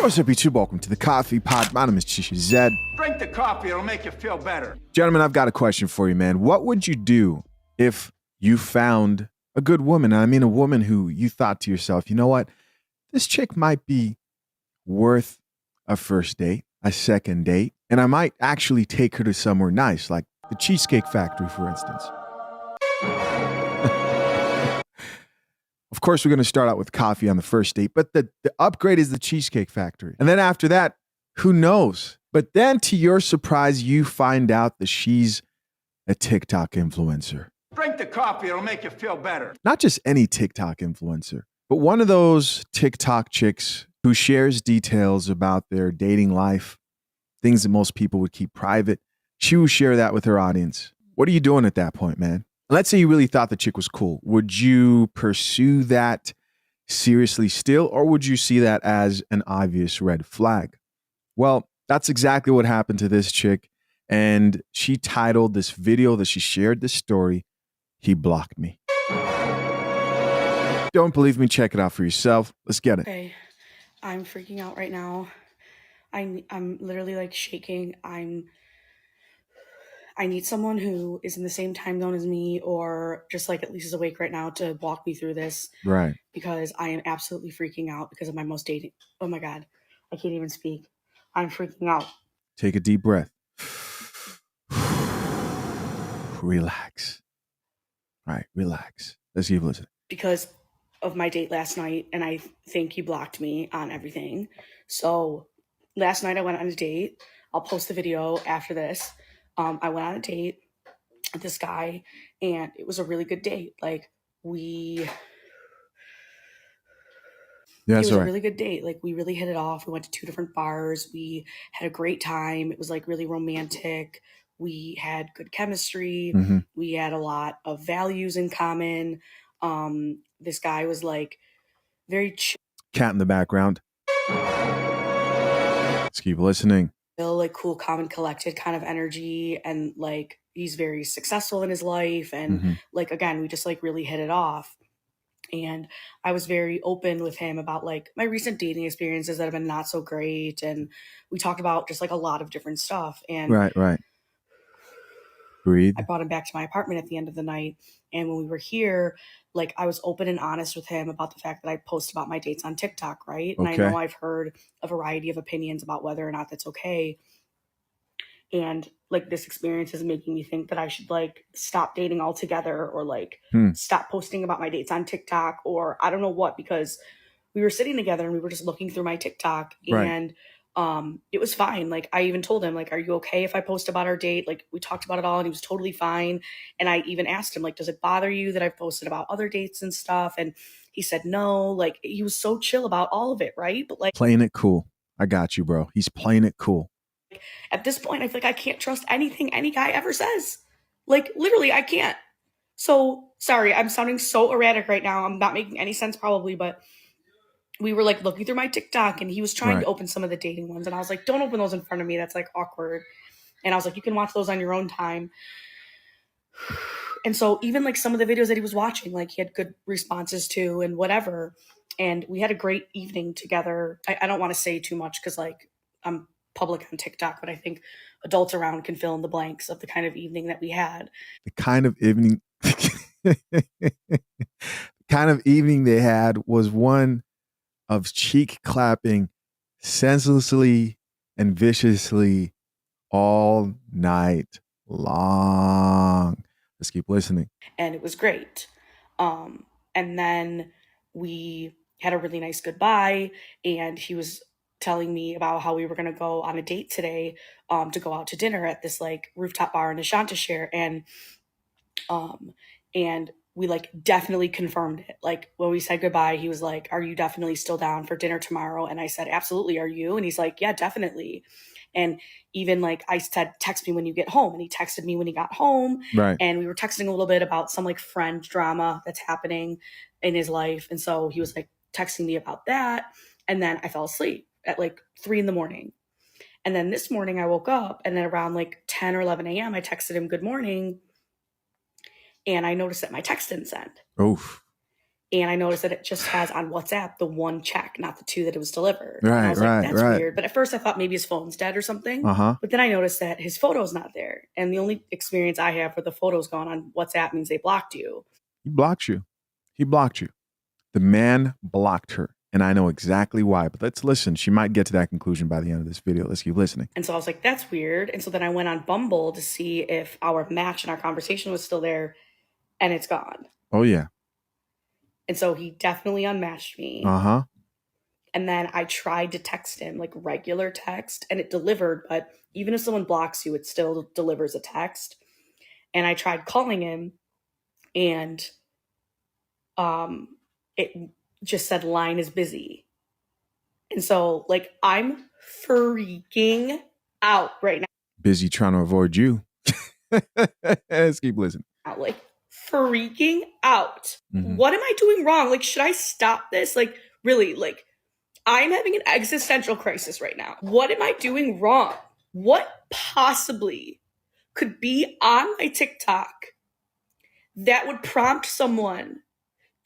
What's up, YouTube? Welcome to the Coffee Pod. My name is chishazed. Drink the coffee, it'll make you feel better. Gentlemen, I've got a question for you, man. What would you do if you found a good woman? I mean, a woman who you thought to yourself, you know what? This chick might be worth a first date, a second date, and I might actually take her to somewhere nice, like the Cheesecake Factory, for instance. Of course, we're going to start out with coffee on the first date, but the upgrade is the Cheesecake Factory. And then after that, who knows? But then to your surprise, you find out that she's a TikTok influencer. Drink the coffee, it'll make you feel better. Not just any TikTok influencer, but one of those TikTok chicks who shares details about their dating life, things that most people would keep private. She will share that with her audience. What are you doing at that point, man? Let's say you really thought the chick was cool. Would you pursue that seriously still, or would you see that as an obvious red flag? Well, that's exactly what happened to this chick. And she titled this video that she shared this story, "He Blocked Me." Don't believe me? Check it out for yourself. Let's get it. Okay, I'm freaking out right now. I'm literally like shaking. I need someone who is in the same time zone as me, or just like at least is awake right now to walk me through this. Right. Because I am absolutely freaking out because of my most dating. Oh my God, I can't even speak. I'm freaking out. Take a deep breath. Relax. All right, relax. Let's keep listening. Because of my date last night, and I think he blocked me on everything. So last night I went on a date. I'll post the video after this. I went on a date with this guy, and it was a really good date. Like it was a really good date. Like we really hit it off. We went to 2 different bars. We had a great time. It was like really romantic. We had good chemistry. Mm-hmm. We had a lot of values in common. This guy was like very chill. Cat in the background. Let's keep listening. Like cool, calm, and collected kind of energy, and like he's very successful in his life, and like again, we just like really hit it off. And I was very open with him about like my recent dating experiences that have been not so great, and we talked about just like a lot of different stuff. And right. Breathe. I brought him back to my apartment at the end of the night, and when we were here, like I was open and honest with him about the fact that I post about my dates on TikTok, right? And Okay. I know I've heard a variety of opinions about whether or not that's okay. And like this experience is making me think that I should like stop dating altogether, or like stop posting about my dates on TikTok, or I don't know what, because we were sitting together and we were just looking through my TikTok, and it was fine. Like I even told him, like, are you okay if I post about our date? Like we talked about it all and he was totally fine. And I even asked him, like, does it bother you that I've posted about other dates and stuff? And he said no. Like he was so chill about all of it, right? But like playing it cool. I got you, bro. He's playing it cool. At this point, I feel like I can't trust anything any guy ever says. Like literally, I can't. So sorry, I'm sounding so erratic right now. I'm not making any sense probably, but we were like looking through my TikTok and he was trying to open some of the dating ones. And I was like, don't open those in front of me. That's like awkward. And I was like, you can watch those on your own time. And so even like some of the videos that he was watching, like he had good responses to and whatever. And we had a great evening together. I don't want to say too much because like I'm public on TikTok, but I think adults around can fill in the blanks of the kind of evening that we had. The kind of evening, they had was one of cheek clapping senselessly and viciously all night long. Let's keep listening. And it was great. And then we had a really nice goodbye, and he was telling me about how we were going to go on a date today, to go out to dinner at this like rooftop bar in Existential. And we like definitely confirmed it. Like when we said goodbye, he was like, are you definitely still down for dinner tomorrow? And I said, absolutely. Are you? And he's like, yeah, definitely. And even like I said, text me when you get home. And he texted me when he got home. Right. And we were texting a little bit about some like friend drama that's happening in his life. And so he was like texting me about that. And then I fell asleep at like 3 a.m. And then this morning I woke up, and then around like 10 or 11 a.m. I texted him good morning. And I noticed that my text didn't send. Oof. And I noticed that it just has on WhatsApp the one check, not the two that it was delivered. And I was like, that's weird. But at first I thought maybe his phone's dead or something. But then I noticed that his photo's not there. And the only experience I have where the photo's gone on WhatsApp means they blocked you. He blocked you. He blocked you. The man blocked her. And I know exactly why. But let's listen. She might get to that conclusion by the end of this video. Let's keep listening. And so I was like, that's weird. And so then I went on Bumble to see if our match and our conversation was still there. And it's gone. Oh, yeah. And so he definitely unmatched me. And then I tried to text him, like regular text, and it delivered. But even if someone blocks you, it still delivers a text. And I tried calling him, and it just said line is busy. And so, like, I'm freaking out right now. Busy trying to avoid you. Let's keep listening. Like, freaking out. What am I doing wrong? Like, should I stop this? Like, really, like, I'm having an existential crisis right now. What am I doing wrong? What possibly could be on my TikTok that would prompt someone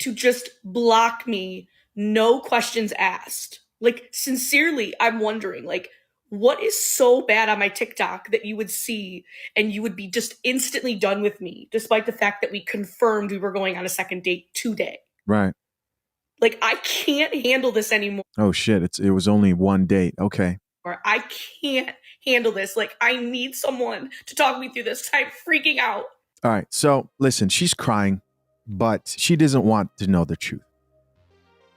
to just block me, no questions asked? Like, sincerely, I'm wondering, like, what is so bad on my TikTok that you would see and you would be just instantly done with me, despite the fact that we confirmed we were going on a second date today? Right. Like, I can't handle this anymore. Oh, shit. It was only one date. Okay. Or I can't handle this. Like, I need someone to talk me through this. I'm freaking out. All right. So, listen, she's crying, but she doesn't want to know the truth.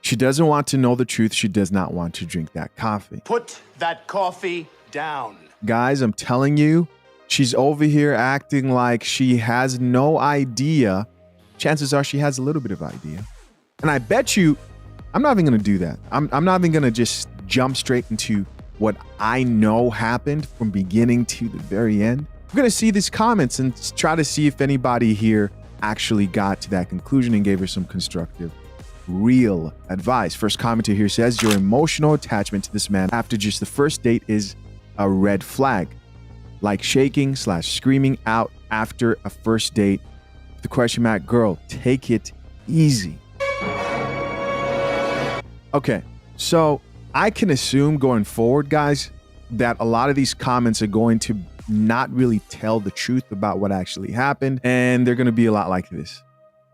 She doesn't want to know the truth. She does not want to drink that coffee. Put that coffee down. Guys, I'm telling you, she's over here acting like she has no idea. Chances are she has a little bit of idea. And I bet you, I'm not even going to do that. I'm not even going to just jump straight into what I know happened from beginning to the very end. We're going to see these comments and try to see if anybody here actually got to that conclusion and gave her some constructive, real advice. First commenter here says, your emotional attachment to this man after just the first date is a red flag. Like shaking/screaming out after a first date. The question mark, girl, take it easy. Okay, so I can assume going forward, guys, that a lot of these comments are going to not really tell the truth about what actually happened, and they're going to be a lot like this.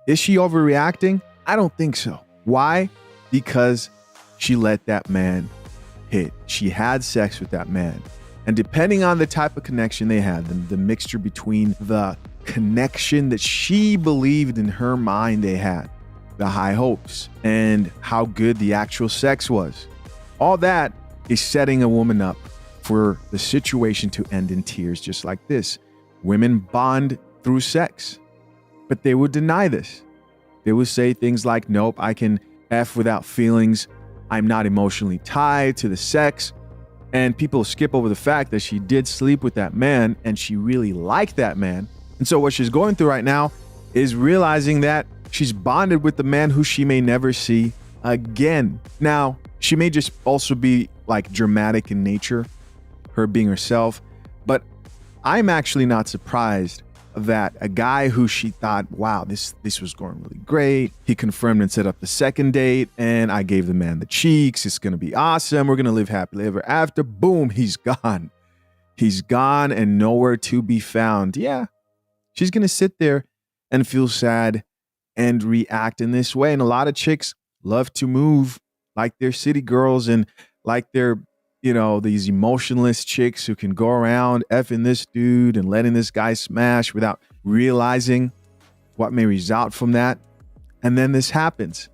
Is she overreacting? I don't think so. Why? Because she let that man hit. She had sex with that man. And depending on the type of connection they had, the mixture between the connection that she believed in her mind they had, the high hopes, and how good the actual sex was, all that is setting a woman up for the situation to end in tears just like this. Women bond through sex, but they would deny this. They would say things like, nope, I can F without feelings. I'm not emotionally tied to the sex. And people skip over the fact that she did sleep with that man and she really liked that man. And so what she's going through right now is realizing that she's bonded with the man who she may never see again. Now, she may just also be like dramatic in nature, her being herself, but I'm actually not surprised that a guy who she thought, wow, this was going really great. He confirmed and set up the second date, and I gave the man the cheeks. It's going to be awesome. We're going to live happily ever after. Boom, he's gone. He's gone and nowhere to be found. Yeah, she's going to sit there and feel sad and react in this way. And a lot of chicks love to move like they're city girls and like they're, you know, these emotionless chicks who can go around effing this dude and letting this guy smash without realizing what may result from that. And then this happens.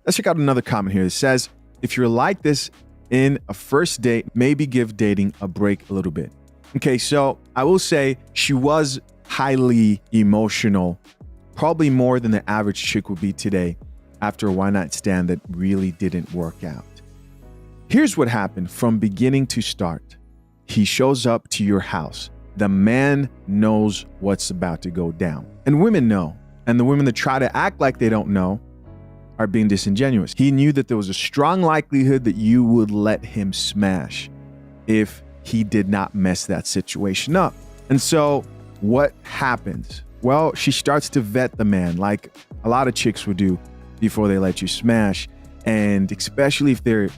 Let's check out another comment here that says, if you're like this in a first date, maybe give dating a break a little bit. Okay, so I will say she was highly emotional, probably more than the average chick would be today after a one-night stand that really didn't work out. Here's what happened from beginning to start. He shows up to your house. The man knows what's about to go down. And women know. And the women that try to act like they don't know are being disingenuous. He knew that there was a strong likelihood that you would let him smash if he did not mess that situation up. And so what happens? Well, she starts to vet the man like a lot of chicks would do. before they let you smash. And especially if they're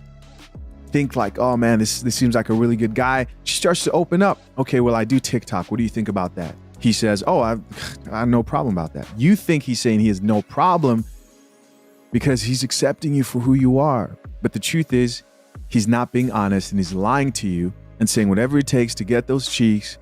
think like, oh man, this seems like a really good guy. She starts to open up. Okay, well, I do TikTok. What do you think about that? He says, oh, I have no problem about that. You think he's saying he has no problem because he's accepting you for who you are. But the truth is, he's not being honest and he's lying to you and saying whatever it takes to get those cheeks,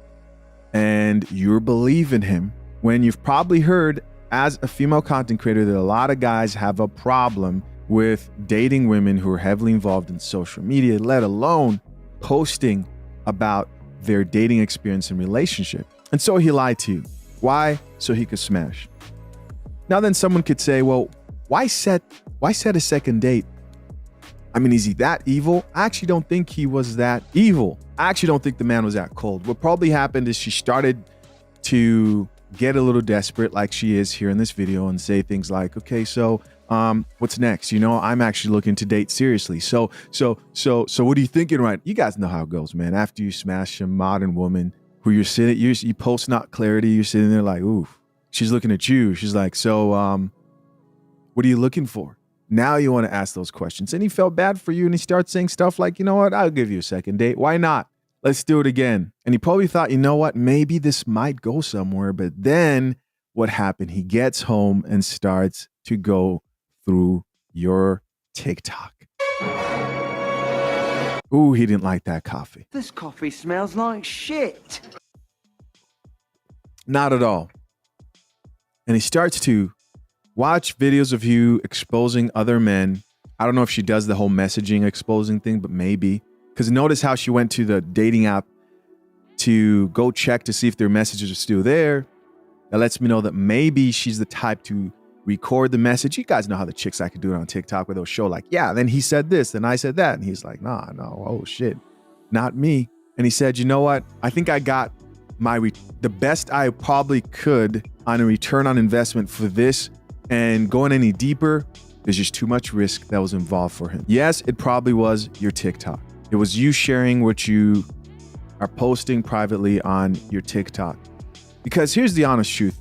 and you're believing him when you've probably heard as a female content creator that a lot of guys have a problem with dating women who are heavily involved in social media, let alone posting about their dating experience and relationship. And so he lied to you. Why? So he could smash. Now then someone could say, well, why set a second date? I mean, is he that evil? I actually don't think he was that evil. I actually don't think the man was that cold. What probably happened is she started to get a little desperate like she is here in this video and say things like, okay, so what's next? You know, I'm actually looking to date seriously. So what are you thinking, right? You guys know how it goes, man. After you smash a modern woman who you post not clarity, you're sitting there like, ooh, she's looking at you. She's like, so what are you looking for? Now you want to ask those questions. And he felt bad for you and he starts saying stuff like, you know what? I'll give you a second date. Why not? Let's do it again. And he probably thought, you know what? Maybe this might go somewhere. But then what happened? He gets home and starts to go through your TikTok. Ooh, he didn't like that coffee. This coffee smells like shit. Not at all. And he starts to watch videos of you exposing other men. I don't know if she does the whole messaging exposing thing, but maybe. Because notice how she went to the dating app to go check to see if their messages are still there. That lets me know that maybe she's the type to record the message. You guys know how the chicks like to do it on TikTok where they'll show like, yeah, then he said this, then I said that. And he's like, no, oh shit, not me. And he said, you know what? I think I got the best I probably could on a return on investment for this, and going any deeper, there's just too much risk that was involved for him. Yes, it probably was your TikTok. It was you sharing what you are posting privately on your TikTok. Because here's the honest truth.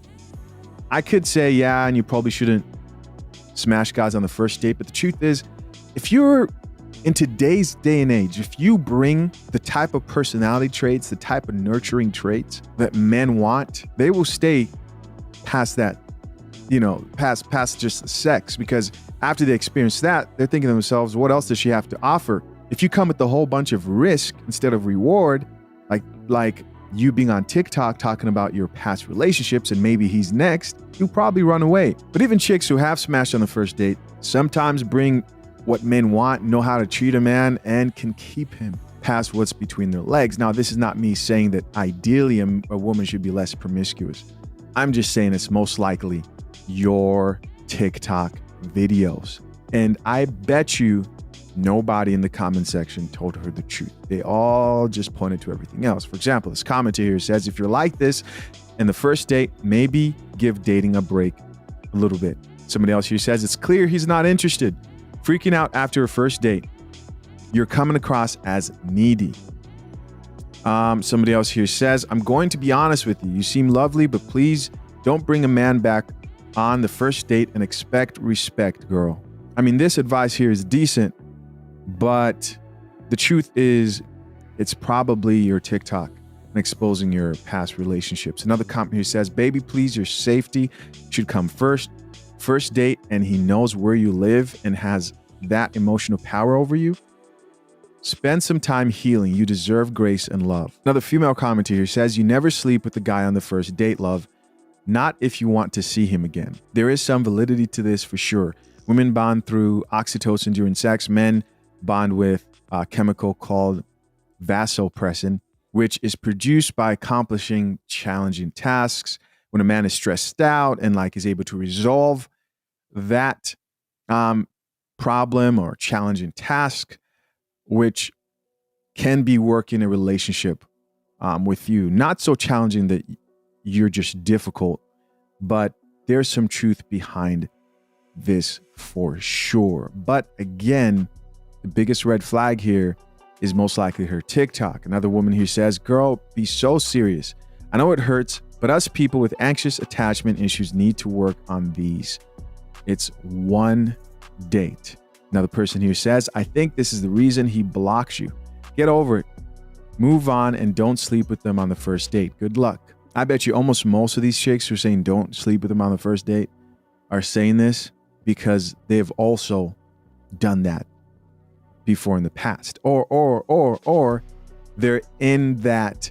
I could say, yeah, and you probably shouldn't smash guys on the first date. But the truth is, if you're in today's day and age, if you bring the type of personality traits, the type of nurturing traits that men want, they will stay past that, past just sex. Because after they experience that, they're thinking to themselves, what else does she have to offer? If you come with a whole bunch of risk instead of reward, like you being on TikTok talking about your past relationships and maybe he's next, you'll probably run away. But even chicks who have smashed on the first date sometimes bring what men want, know how to treat a man, and can keep him past what's between their legs. Now, this is not me saying that ideally a woman should be less promiscuous. I'm just saying it's most likely your TikTok videos. And I bet you nobody in the comment section told her the truth. They all just pointed to everything else. For example, this commenter here says, if you're like this in the first date, maybe give dating a break a little bit. Somebody else here says, it's clear he's not interested. Freaking out after a first date. You're coming across as needy. Somebody else here says, I'm going to be honest with you. You seem lovely, but please don't bring a man back on the first date and expect respect, girl. I mean, this advice here is decent, but the truth is it's probably your TikTok and exposing your past relationships. Another comment here says, baby, please, your safety should come first. First date and he knows where you live and has that emotional power over you. Spend some time healing. You deserve grace and love. Another female commenter here says, you never sleep with the guy on the first date, love. Not if you want to see him again. There is some validity to this for sure. Women bond through oxytocin during sex. Men bond with a chemical called vasopressin, which is produced by accomplishing challenging tasks. When a man is stressed out and is able to resolve that problem or challenging task, which can be work in a relationship with you. Not so challenging that you're just difficult, but there's some truth behind this for sure. But again, the biggest red flag here is most likely her TikTok. Another woman here says, girl, be so serious. I know it hurts, but us people with anxious attachment issues need to work on these. It's one date. Another person here says, I think this is the reason he blocks you. Get over it. Move on and don't sleep with them on the first date. Good luck. I bet you almost most of these chicks who are saying don't sleep with them on the first date are saying this because they've also done that before in the past. Or they're in that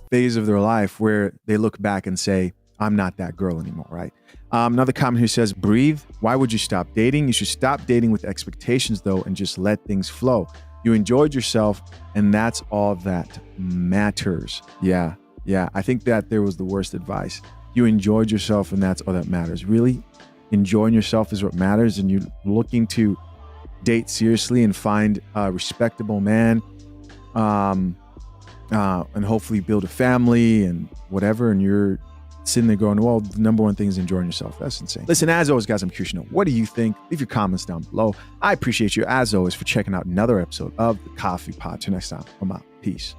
phase of their life where they look back and say, I'm not that girl anymore, right? Another comment who says, breathe. Why would you stop dating? You should stop dating with expectations, though, and just let things flow. You enjoyed yourself, and that's all that matters. Yeah. I think that there was the worst advice. You enjoyed yourself, and that's all that matters. Really? Enjoying yourself is what matters, and you're looking to date seriously and find a respectable man, and hopefully build a family and whatever, and you're sitting there going, well, the number one thing is enjoying yourself. That's insane. Listen, as always, guys, I'm curious to know, what do you think? Leave your comments down below. I appreciate you, as always, for checking out another episode of The Coffee Pod. Till next time, I'm out. Peace.